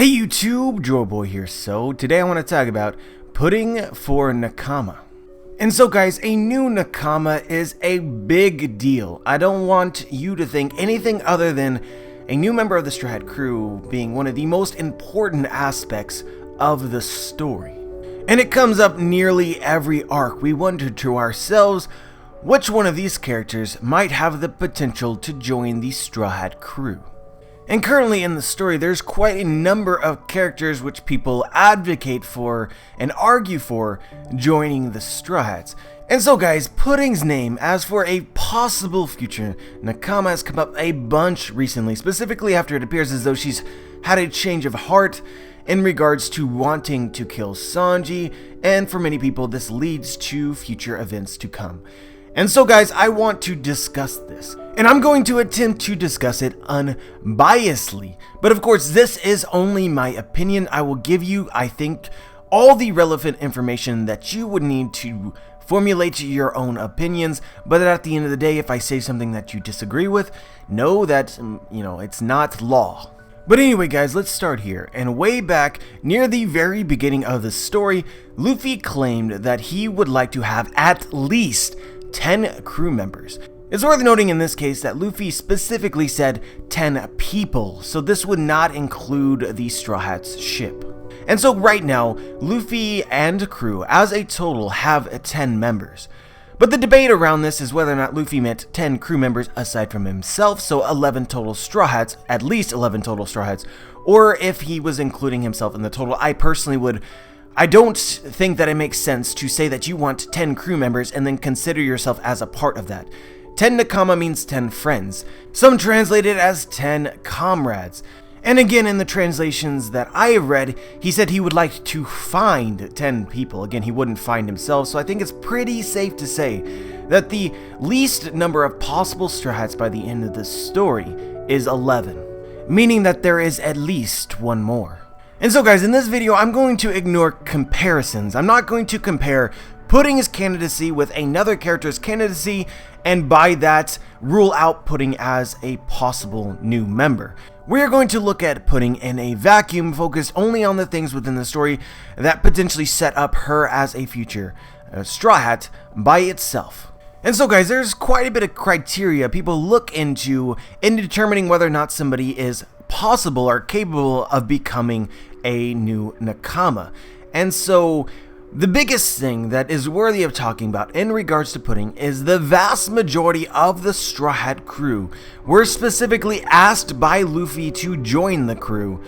Hey YouTube, Joeboy here. So today I want to talk about Pudding4Nakama. And so guys, a new Nakama is a big deal. I don't want you to think anything other than a new member of the Straw Hat crew being one of the most important aspects of the story. And it comes up nearly every arc. We wonder to ourselves, which one of these characters might have the potential to join the Straw Hat crew? And currently in the story, there's quite a number of characters which people advocate for and argue for joining the Straw Hats. And so guys, Pudding's name as for a possible future Nakama has come up a bunch recently, specifically after it appears as though she's had a change of heart in regards to wanting to kill Sanji, and for many people this leads to future events to come. And so guys, I want to discuss this, and I'm going to attempt to discuss it unbiasedly. But of course, this is only my opinion. I will give you, I think, all the relevant information that you would need to formulate your own opinions. But at the end of the day, if I say something that you disagree with, know that, it's not law. But anyway guys, let's start here. And way back, near the very beginning of the story, Luffy claimed that he would like to have at least 10 crew members. It's worth noting in this case that Luffy specifically said 10 people, so this would not include the Straw Hats ship. And so right now, Luffy and crew as a total have 10 members. But the debate around this is whether or not Luffy meant 10 crew members aside from himself, so 11 total Straw Hats, at least 11 total Straw Hats, or if he was including himself in the total. I don't think that it makes sense to say that you want 10 crew members and then consider yourself as a part of that. 10 Nakama means 10 friends. Some translate it as 10 comrades. And again, in the translations that I have read, he said he would like to find 10 people. Again, he wouldn't find himself, so I think it's pretty safe to say that the least number of possible Straw Hats by the end of the story is 11, meaning that there is at least one more. And so guys, in this video, I'm going to ignore comparisons. I'm not going to compare Pudding's candidacy with another character's candidacy, and by that, rule out Pudding as a possible new member. We are going to look at Pudding in a vacuum, focused only on the things within the story that potentially set up her as a future Straw Hat by itself. And so guys, there's quite a bit of criteria people look into in determining whether or not somebody is possible or capable of becoming a new Nakama. And so the biggest thing that is worthy of talking about in regards to Pudding is the vast majority of the Straw Hat crew were specifically asked by Luffy to join the crew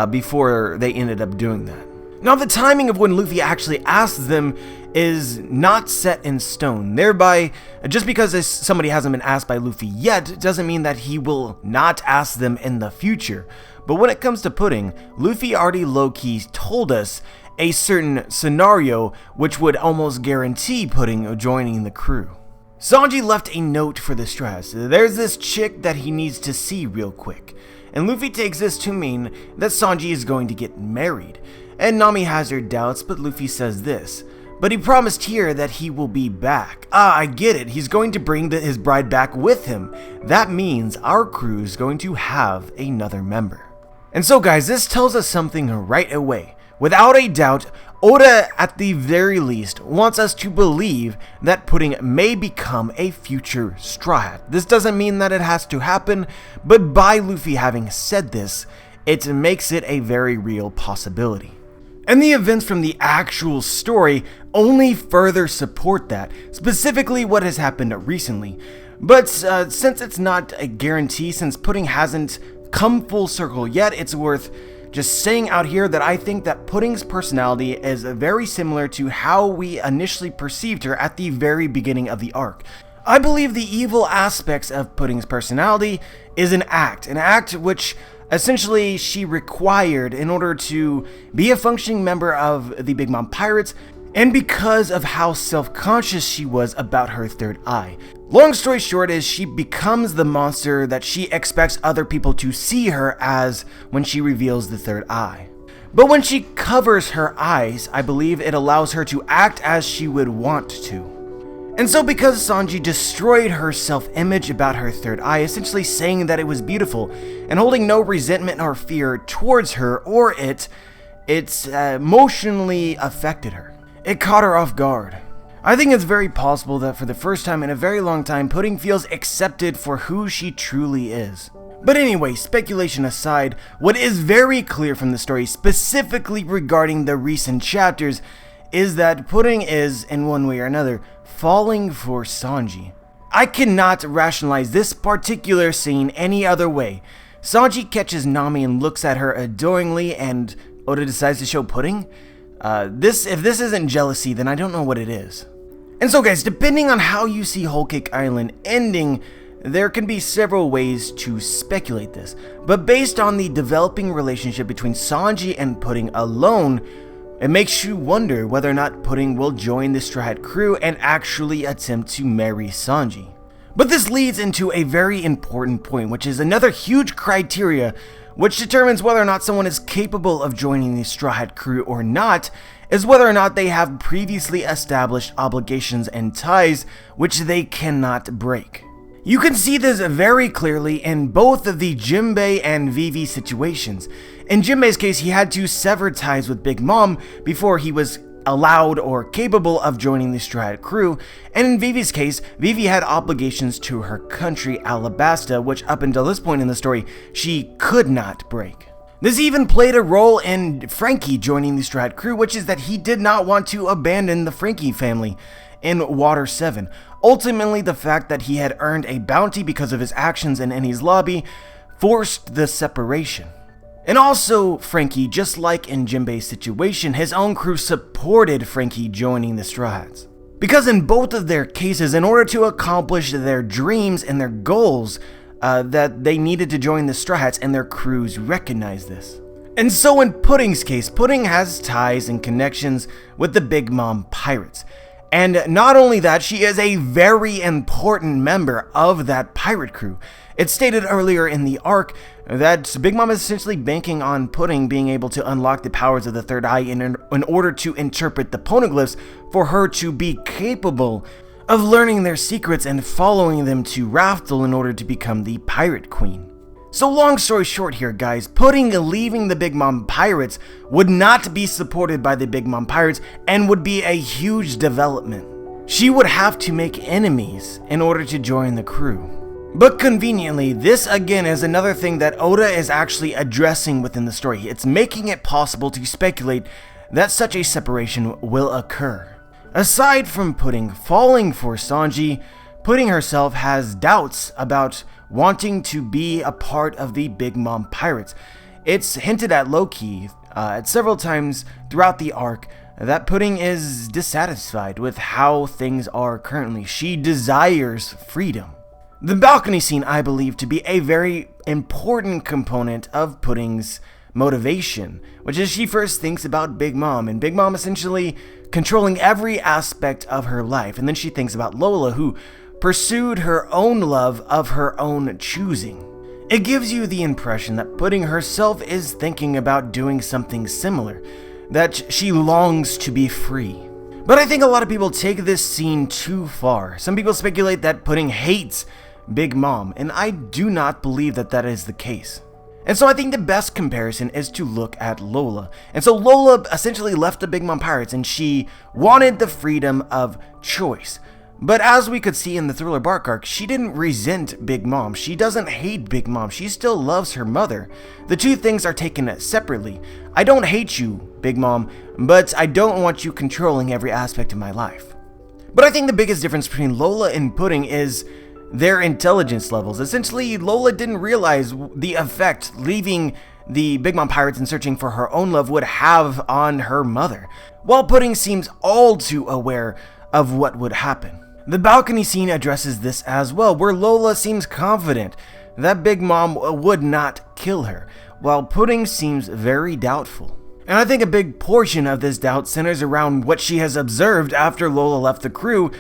before they ended up doing that. Now, the timing of when Luffy actually asked them is not set in stone. Thereby, just because somebody hasn't been asked by Luffy yet doesn't mean that he will not ask them in the future. But when it comes to Pudding, Luffy already low-key told us a certain scenario which would almost guarantee Pudding joining the crew. Sanji left a note for the Straw Hats. There's this chick that he needs to see real quick. And Luffy takes this to mean that Sanji is going to get married. And Nami has her doubts, but Luffy says this: but he promised here that he will be back. I get it. He's going to bring his bride back with him. That means our crew is going to have another member. And so guys, this tells us something right away. Without a doubt, Oda, at the very least, wants us to believe that Pudding may become a future Straw Hat. This doesn't mean that it has to happen, but by Luffy having said this, it makes it a very real possibility. And the events from the actual story only further support that, specifically what has happened recently. But since it's not a guarantee, since Pudding hasn't come full circle yet, it's worth just saying out here that I think that Pudding's personality is very similar to how we initially perceived her at the very beginning of the arc. I believe the evil aspects of Pudding's personality is an act which essentially she required in order to be a functioning member of the Big Mom Pirates, and because of how self-conscious she was about her third eye. Long story short is she becomes the monster that she expects other people to see her as when she reveals the third eye. But when she covers her eyes, I believe it allows her to act as she would want to. And so because Sanji destroyed her self-image about her third eye, essentially saying that it was beautiful, and holding no resentment or fear towards her or it emotionally affected her. It caught her off guard. I think it's very possible that for the first time in a very long time, Pudding feels accepted for who she truly is. But anyway, speculation aside, what is very clear from the story, specifically regarding the recent chapters, is that Pudding is, in one way or another, falling for Sanji. I cannot rationalize this particular scene any other way. Sanji catches Nami and looks at her adoringly, and Oda decides to show Pudding? If this isn't jealousy, then I don't know what it is. And so guys, depending on how you see Whole Cake Island ending, there can be several ways to speculate this. But based on the developing relationship between Sanji and Pudding alone, it makes you wonder whether or not Pudding will join the Straw Hat crew and actually attempt to marry Sanji. But this leads into a very important point, which is another huge criteria which determines whether or not someone is capable of joining the Straw Hat crew or not, is whether or not they have previously established obligations and ties which they cannot break. You can see this very clearly in both of the Jinbei and Vivi situations. In Jinbei's case, he had to sever ties with Big Mom before he was allowed or capable of joining the Straw Hat crew, and in Vivi's case, Vivi had obligations to her country, Alabasta, which up until this point in the story, she could not break. This even played a role in Frankie joining the Straw Hat crew, which is that he did not want to abandon the Frankie family in Water 7. Ultimately, the fact that he had earned a bounty because of his actions in Enies Lobby forced the separation. And also, Frankie, just like in Jinbei's situation, his own crew supported Frankie joining the Straw Hats. Because in both of their cases, in order to accomplish their dreams and their goals, that they needed to join the Straw Hats, and their crews recognized this. And so in Pudding's case, Pudding has ties and connections with the Big Mom Pirates. And not only that, she is a very important member of that pirate crew. It's stated earlier in the arc that Big Mom is essentially banking on Pudding being able to unlock the powers of the third eye in order to interpret the poneglyphs for her to be capable of learning their secrets and following them to Raftel in order to become the Pirate Queen. So long story short here, guys, Pudding leaving the Big Mom Pirates would not be supported by the Big Mom Pirates and would be a huge development. She would have to make enemies in order to join the crew. But conveniently, this again is another thing that Oda is actually addressing within the story. It's making it possible to speculate that such a separation will occur. Aside from Pudding falling for Sanji, Pudding herself has doubts about wanting to be a part of the Big Mom Pirates. It's hinted at low-key at several times throughout the arc that Pudding is dissatisfied with how things are currently. She desires freedom. The balcony scene I believe to be a very important component of Pudding's motivation, which is she first thinks about Big Mom, and Big Mom essentially controlling every aspect of her life, and then she thinks about Lola, who pursued her own love of her own choosing. It gives you the impression that Pudding herself is thinking about doing something similar, that she longs to be free. But I think a lot of people take this scene too far. Some people speculate that Pudding hates Big Mom, and I do not believe that that is the case. And so I think the best comparison is to look at Lola. And so Lola essentially left the Big Mom Pirates, and she wanted the freedom of choice. But as we could see in the Thriller Bark arc, she didn't resent Big Mom. She doesn't hate Big Mom. She still loves her mother. The two things are taken separately. I don't hate you, Big Mom, but I don't want you controlling every aspect of my life. But I think the biggest difference between Lola and Pudding is their intelligence levels. Essentially, Lola didn't realize the effect leaving the Big Mom Pirates and searching for her own love would have on her mother, while Pudding seems all too aware of what would happen. The balcony scene addresses this as well, where Lola seems confident that Big Mom would not kill her, while Pudding seems very doubtful. And I think a big portion of this doubt centers around what she has observed after Lola left the crew,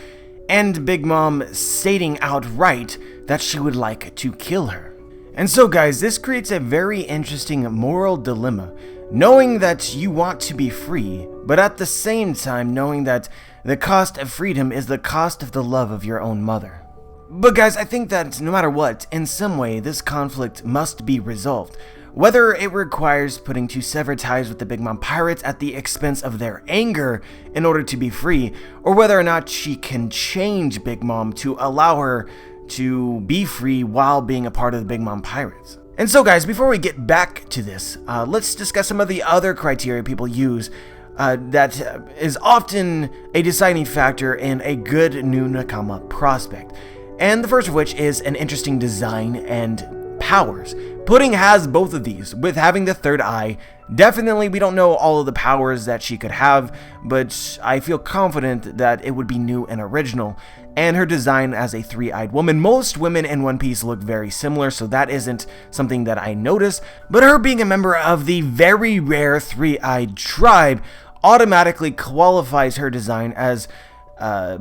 and Big Mom stating outright that she would like to kill her. And so guys, this creates a very interesting moral dilemma, knowing that you want to be free, but at the same time knowing that the cost of freedom is the cost of the love of your own mother. But guys, I think that no matter what, in some way, this conflict must be resolved. Whether it requires Pudding to sever ties with the Big Mom pirates at the expense of their anger in order to be free, or whether or not she can change Big Mom to allow her to be free while being a part of the Big Mom pirates. And so guys, before we get back to this, let's discuss some of the other criteria people use that is often a deciding factor in a good new Nakama prospect. And the first of which is an interesting design and powers. Pudding has both of these, with having the third eye. Definitely we don't know all of the powers that she could have, but I feel confident that it would be new and original. And her design as a three-eyed woman. Most women in One Piece look very similar, so that isn't something that I notice. But her being a member of the very rare three-eyed tribe automatically qualifies her design as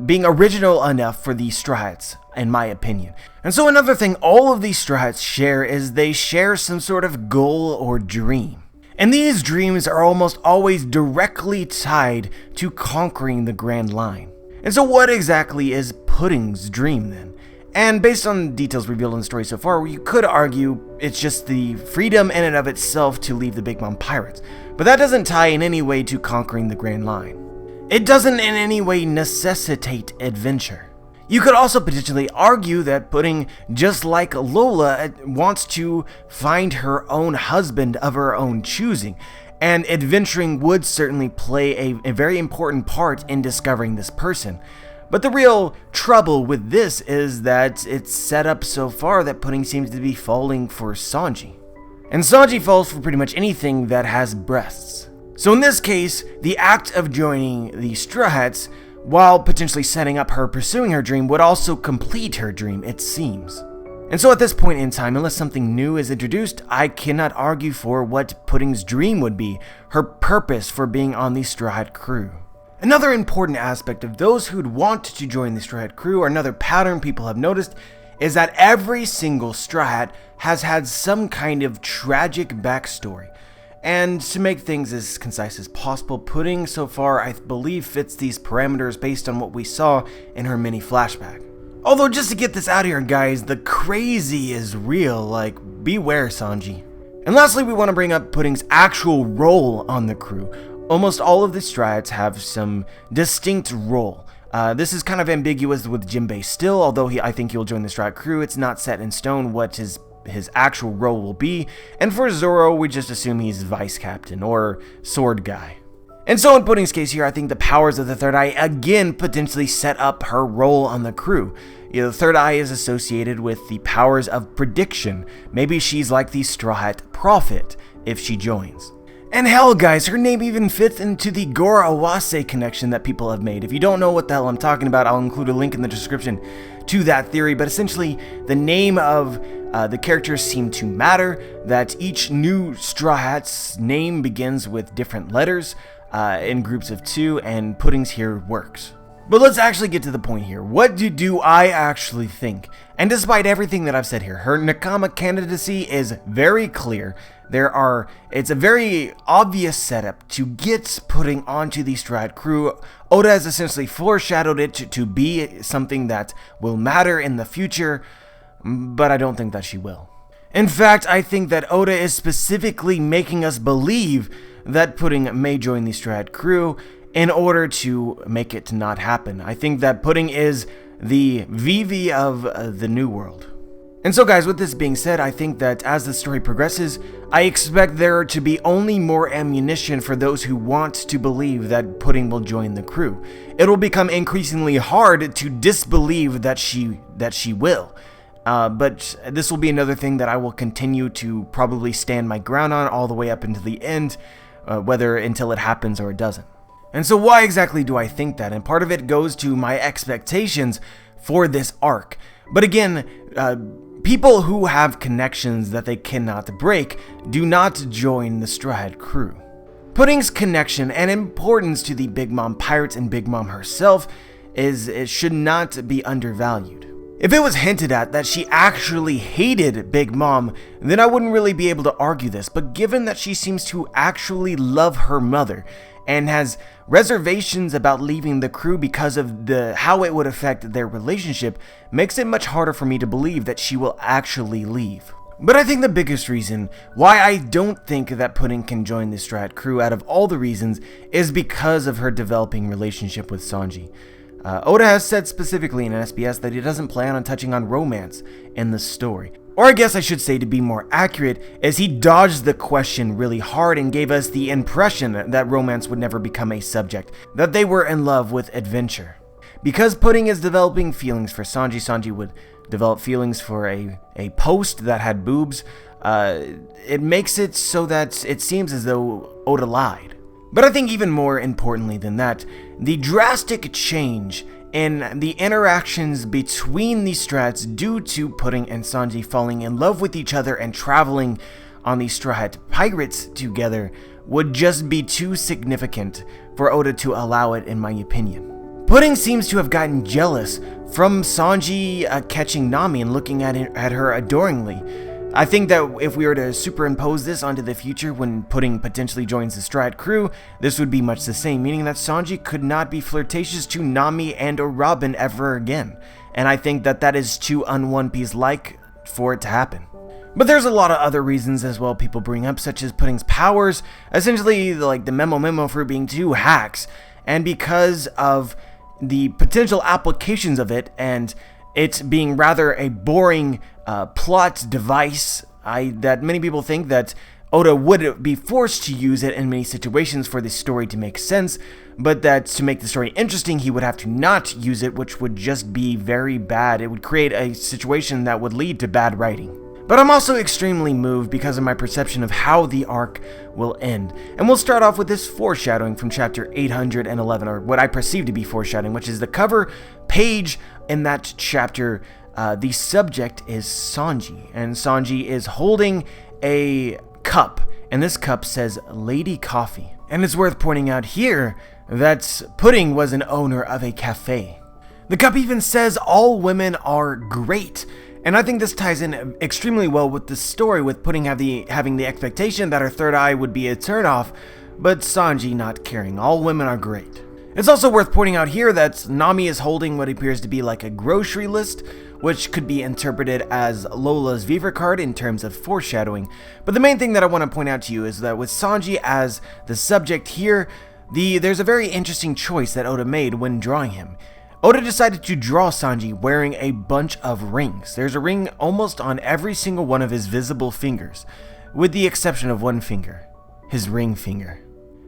being original enough for these Straw Hats, in my opinion. And so another thing all of these Straw Hats share is they share some sort of goal or dream. And these dreams are almost always directly tied to conquering the Grand Line. And so what exactly is Pudding's dream then? And based on details revealed in the story so far, you could argue it's just the freedom in and of itself to leave the Big Mom pirates. But that doesn't tie in any way to conquering the Grand Line. It doesn't in any way necessitate adventure. You could also potentially argue that Pudding, just like Lola, wants to find her own husband of her own choosing, and adventuring would certainly play a very important part in discovering this person. But the real trouble with this is that it's set up so far that Pudding seems to be falling for Sanji. And Sanji falls for pretty much anything that has breasts. So in this case, the act of joining the Straw Hats, while potentially setting up her pursuing her dream, would also complete her dream, it seems. And so at this point in time, unless something new is introduced, I cannot argue for what Pudding's dream would be, her purpose for being on the Straw Hat crew. Another important aspect of those who'd want to join the Straw Hat crew, or another pattern people have noticed, is that every single Straw Hat has had some kind of tragic backstory. And to make things as concise as possible, Pudding so far I believe fits these parameters based on what we saw in her mini flashback. Although just to get this out of here guys, the crazy is real, like beware Sanji. And lastly we want to bring up Pudding's actual role on the crew. Almost all of the Straw Hats have some distinct role. This is kind of ambiguous with Jinbei still, although I think he'll join the Straw Hat crew. It's not set in stone what his actual role will be, and for Zoro we just assume he's vice captain or sword guy. And so in Pudding's case here, I think the powers of the third eye again potentially set up her role on the crew. You know, the third eye is associated with the powers of prediction. Maybe she's like the Straw Hat Prophet if she joins. And hell guys, her name even fits into the GOROAWASE connection that people have made. If you don't know what the hell I'm talking about, I'll include a link in the description to that theory, but essentially the name of the characters seem to matter, that each new Straw Hat's name begins with different letters in groups of two, and Pudding's here works. But let's actually get to the point here. What do I actually think? And despite everything that I've said here, her Nakama candidacy is very clear. It's a very obvious setup to get Pudding onto the Straw Hat crew. Oda has essentially foreshadowed it to be something that will matter in the future, but I don't think that she will. In fact, I think that Oda is specifically making us believe that Pudding may join the Straw Hat crew in order to make it not happen. I think that Pudding is the Vivi of the New World. And so guys, with this being said, I think that as the story progresses, I expect there to be only more ammunition for those who want to believe that Pudding will join the crew. It will become increasingly hard to disbelieve that she will. But this will be another thing that I will continue to probably stand my ground on all the way up into the end, whether until it happens or it doesn't. And so why exactly do I think that? And part of it goes to my expectations for this arc. But again, people who have connections that they cannot break do not join the Straw Hat crew. Pudding's connection and importance to the Big Mom pirates and Big Mom herself it should not be undervalued. If it was hinted at that she actually hated Big Mom, then I wouldn't really be able to argue this, but given that she seems to actually love her mother, and has reservations about leaving the crew because of how it would affect their relationship, makes it much harder for me to believe that she will actually leave. But I think the biggest reason why I don't think that Pudding can join the Strat crew out of all the reasons is because of her developing relationship with Sanji. Oda has said specifically in SBS that he doesn't plan on touching on romance in the story. Or I guess I should say, to be more accurate, is he dodged the question really hard and gave us the impression that romance would never become a subject, that they were in love with adventure. Because Pudding is developing feelings for Sanji, Sanji would develop feelings for a post that had boobs. It makes it so that it seems as though Oda lied. But I think even more importantly than that, the drastic change in the interactions between the Strats due to Pudding and Sanji falling in love with each other and traveling on the Straw Hat Pirates together would just be too significant for Oda to allow it, in my opinion. Pudding seems to have gotten jealous from Sanji catching Nami and looking at her adoringly. I think that if we were to superimpose this onto the future when Pudding potentially joins the Strat crew, this would be much the same, meaning that Sanji could not be flirtatious to Nami and or Robin ever again. And I think that that is too un-One Piece-like for it to happen. But there's a lot of other reasons as well people bring up, such as Pudding's powers, essentially like the Memo for being two hacks, and because of the potential applications of it and it being rather a boring plot device, that many people think that Oda would be forced to use it in many situations for the story to make sense, but that to make the story interesting, he would have to not use it, which would just be very bad. It would create a situation that would lead to bad writing. But I'm also extremely moved because of my perception of how the arc will end. And we'll start off with this foreshadowing from chapter 811, or what I perceive to be foreshadowing, which is the cover page in that chapter. The subject is Sanji, and Sanji is holding a cup, and this cup says Lady Coffee. And it's worth pointing out here that Pudding was an owner of a cafe. The cup even says all women are great. And I think this ties in extremely well with the story, with Pudding having the expectation that her third eye would be a turnoff, but Sanji not caring. All women are great. It's also worth pointing out here that Nami is holding what appears to be like a grocery list, which could be interpreted as Lola's Viver card in terms of foreshadowing. But the main thing that I want to point out to you is that with Sanji as the subject here, there's a very interesting choice that Oda made when drawing him. Oda decided to draw Sanji wearing a bunch of rings. There's a ring almost on every single one of his visible fingers, with the exception of one finger, his ring finger.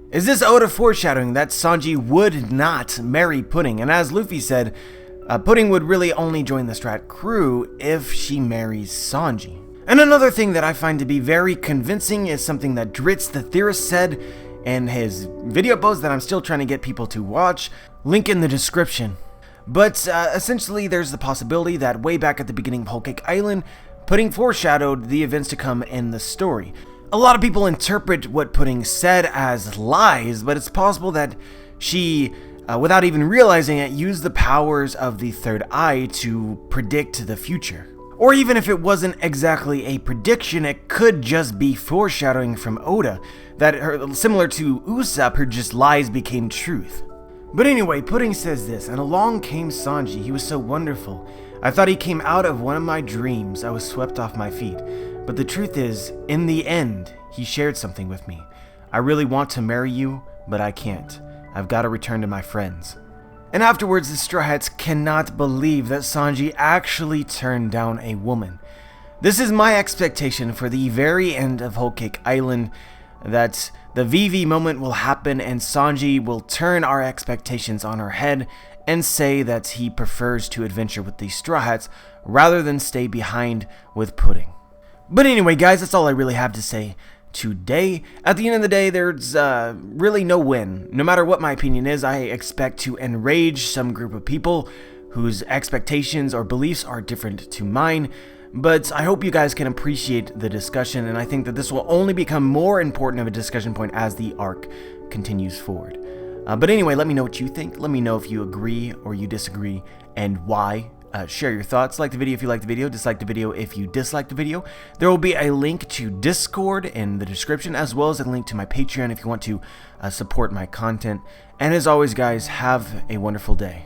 Is this Oda foreshadowing that Sanji would not marry Pudding? And as Luffy said, Pudding would really only join the Strat crew if she marries Sanji. And another thing that I find to be very convincing is something that DRIZZT the theorist said in his video post that I'm still trying to get people to watch. Link in the description. But essentially there's the possibility that way back at the beginning of Whole Cake Island, Pudding foreshadowed the events to come in the story. A lot of people interpret what Pudding said as lies, but it's possible that she, without even realizing it, used the powers of the third eye to predict the future. Or even if it wasn't exactly a prediction, it could just be foreshadowing from Oda, that similar to Usopp, her just lies became truth. But anyway, Pudding says this, and along came Sanji. He was so wonderful. I thought he came out of one of my dreams. I was swept off my feet. But the truth is, in the end, he shared something with me. I really want to marry you, but I can't. I've got to return to my friends. And afterwards, the Straw Hats cannot believe that Sanji actually turned down a woman. This is my expectation for the very end of Whole Cake Island, that the VV moment will happen and Sanji will turn our expectations on her head and say that he prefers to adventure with the Straw Hats rather than stay behind with Pudding. But anyway, guys, that's all I really have to say today. At the end of the day, there's really no win. No matter what my opinion is, I expect to enrage some group of people whose expectations or beliefs are different to mine. But I hope you guys can appreciate the discussion, and I think that this will only become more important of a discussion point as the arc continues forward. But anyway, let me know what you think. Let me know if you agree or you disagree and why. share your thoughts. Like the video if you like the video, dislike the video if you dislike the video. There will be a link to Discord in the description, as well as a link to my Patreon if you want to support my content. And as always, guys, have a wonderful day.